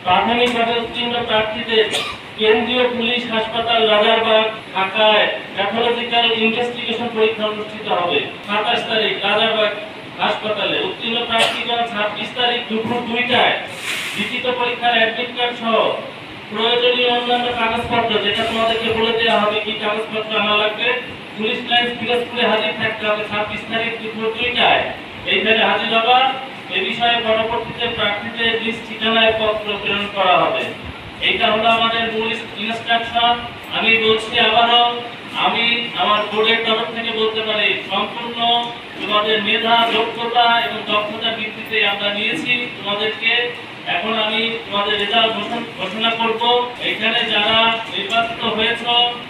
প্রাথমিকভাবে উত্তীর্ণ প্রার্থীদের কেন্দ্রীয় পুলিশ হাসপাতাল রাজারবাগ ঢাকায় প্যাথোলজিক্যাল ইনভেস্টিগেশন পরীক্ষা অনুষ্ঠিত হবে 27 তারিখ রাজারবাগ হাসপাতালে। উত্তীর্ণ প্রার্থীগণ 26 তারিখ দুপুর 2টায় লিখিত পরীক্ষার অ্যাডমিট কার্ড সহ প্রয়োজনীয় অন্যান্য কাগজপত্র, যেটা তোমাদেরকে বলে দেওয়া হবে কি কাগজপত্র আনা লাগবে, পুলিশ লাইন পিরোজপুরে হাজির থাকতে হবে 26 তারিখ দুপুর 2টায়। এইখানে হাজির হবা। এ বিষয়ে পরবর্তীতে প্রার্থীদের নিজ ঠিকানায় পত্র প্রেরণ করা হবে। এইটা হলো আমাদের মূল ইনস্ট্রাকশন। আমি বলছি আবারও, আমি আমার বোর্ডের তরফ থেকে বলতে পারি, সম্পূর্ণ তোমাদের মেধা, যোগ্যতা এবং দক্ষতার ভিত্তিতে আমরা নিয়েছি তোমাদেরকে। এখন আমি তোমাদের রেজাল্ট ঘোষণা করব। এখানে যারা নির্বাচিত হয়েছ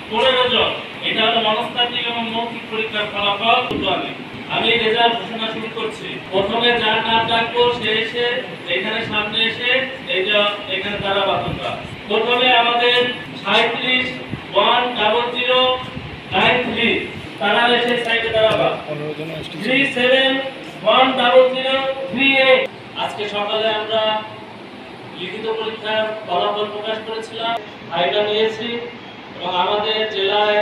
15 জন, এটা হলো মনস্তাত্ত্বিক এবং মৌখিক পরীক্ষার ফলাফল। আমি রেজাল্ট ঘোষণা শুরু করছি। প্রথমে যার নাম ডাকবো সে এসে এখানে সামনে এসে এখানে দাঁড়াবা। প্রথমে আমাদের 371093 তারা এসে সাইডে দাঁড়াবা। 371038। আজকে সকালে আমরা লিখিত পরীক্ষার ফলাফল প্রকাশ করেছিলাম, ভাইবা নিয়েছি এবং আমাদের জেলায়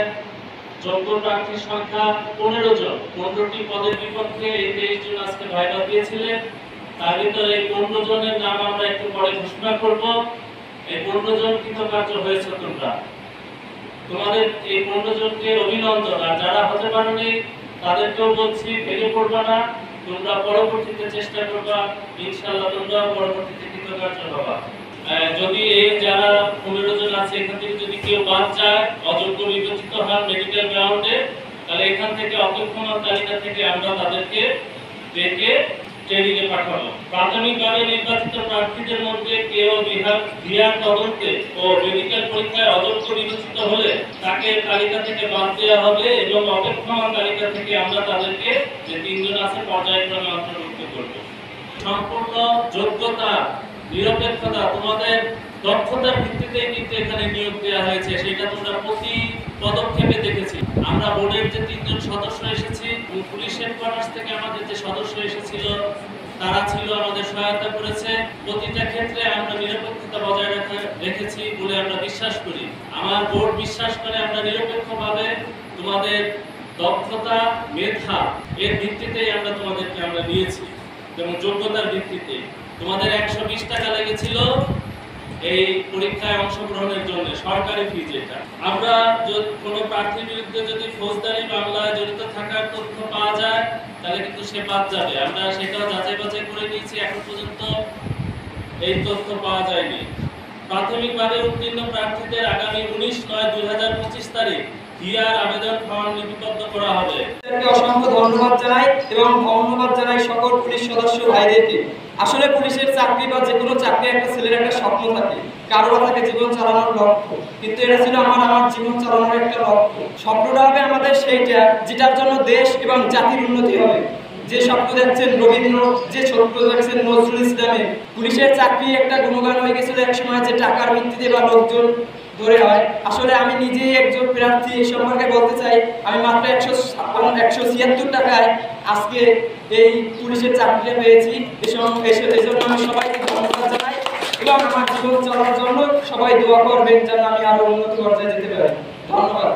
যোগ্য প্রার্থীর সংখ্যা 15 জন। 15টি পদের বিপক্ষে এই 23 জন আজকে ভাইবা দিয়েছিলেন। তার ভিতরে এই 15 জনের নাম আমরা একটু পরে ঘোষণা করব। এই 15 জন কৃতকার্য হয়েছে তোমরা। তোমাদের এই 15 জনকে অভিনন্দন। আর যারা হতে পারোনি তাদেরকেও বলছি, ভেঙে পড়বা না, তোমরা পরবর্তীতে চেষ্টা করবা, ইনশাআল্লাহ তোমরা পরবর্তীতে কৃতকার্য হবা। যদি এই যারা 15 জন আছে এখান থেকে যদি কেউ বাদ যায়, অযোগ্য বিবেচিত হন মেডিকেল গ্রাউন্ডে, তাহলে এখান থেকে অপেক্ষমান তালিকা থেকে আমরা তাদেরকে ডেকে ট্রেনিং এ পাঠাবো। প্রাথমিকভাবে নির্বাচিত প্রার্থীদের মধ্যে কেউ বিহার তদন্তে ও মেডিকেল পরীক্ষায় অযোগ্য বিবেচিত হলে তাকে তালিকা থেকে বাদ দেওয়া হবে এবং অপেক্ষমান তালিকা থেকে আমরা তাদেরকে যে 3 জন আছে পর্যায়ক্রমে অন্তর্ভুক্ত করব। সম্পূর্ণ যোগ্যতা, নিরপেক্ষতা, তোমাদের দক্ষতার ভিত্তিতে কিন্তু এখানে নিয়োগ দেওয়া হয়েছে, সেটা তোমরা প্রতি পদক্ষেপে দেখেছি। আমরা বোর্ডের যে 3 জন সদস্য এসেছি, পুলিশ হেডকোয়ার্টার্স থেকে আমাদের যে সদস্য এসেছিল তারা ছিল, আমাদের সহায়তা করেছে। প্রতিটা ক্ষেত্রে আমরা নিরপেক্ষতা বজায় রেখেছি বলে আমরা বিশ্বাস করি। আমার বোর্ড বিশ্বাস করে আমরা নিরপেক্ষভাবে তোমাদের দক্ষতা, মেধা এর ভিত্তিতেই তোমাদেরকে আমরা নিয়েছি এবং যোগ্যতার ভিত্তিতে। তোমাদের 120 টাকা লেগেছিল এই পরীক্ষায় অংশগ্রহণের জন্য, সরকারি ফি যেটা। আমরা কোনো প্রার্থীর বিরুদ্ধে যদি ফৌজদারি মামলায় জড়িত থাকার তথ্য পাওয়া যায় তাহলে কিন্তু সে বাদ যাবে। আমরা সেটাও যাচাই বাছাই করে নিয়েছি, এখন পর্যন্ত এই তথ্য পাওয়া যায়নি। প্রাথমিকভাবে উত্তীর্ণ প্রার্থীদের আগামী 19/9/2025 তারিখ হিয়ার আবেদন ফর্ম লিপিবদ্ধ করা হবে। অসংখ্য ধন্যবাদ জানাই এবং ধন্যবাদ জানাই সকল পুলিশ সদস্য ভাইদেরকে। আসলে পুলিশের চাকরি বা যে কোনো চাকরি একটা ছেলের একটা স্বপ্ন থাকে, কারো থাকে জীবন চালানোর লক্ষ্য, কিন্তু এটা ছিল আমার জীবন চালানোর একটা লক্ষ্য। স্বপ্নটা হবে আমাদের সেইটা যেটার জন্য দেশ এবং জাতির উন্নতি হবে। যে স্বপ্ন দেখছেন রবীন্দ্র, যে স্বপ্ন দেখছেন নজরুল ইসলামের। পুলিশের চাকরি একটা গুণগান হয়ে গেছিল এক সময় যে টাকার ভিত্তিতে বা লোকজন ধরে হয়। আসলে আমি নিজেই একজন প্রার্থী, এই সম্পর্কে বলতে চাই, আমি মাত্র 176 টাকায় আজকে এই পুলিশের চাকরিটা পেয়েছি। এই জন্য আমি সবাইকে ধন্যবাদ জানাই এবং আমার জীবন চলার জন্য সবাই দোয়া করবেন যেন আমি আরো উন্নত পর্যায়ে যেতে পারি। ধন্যবাদ।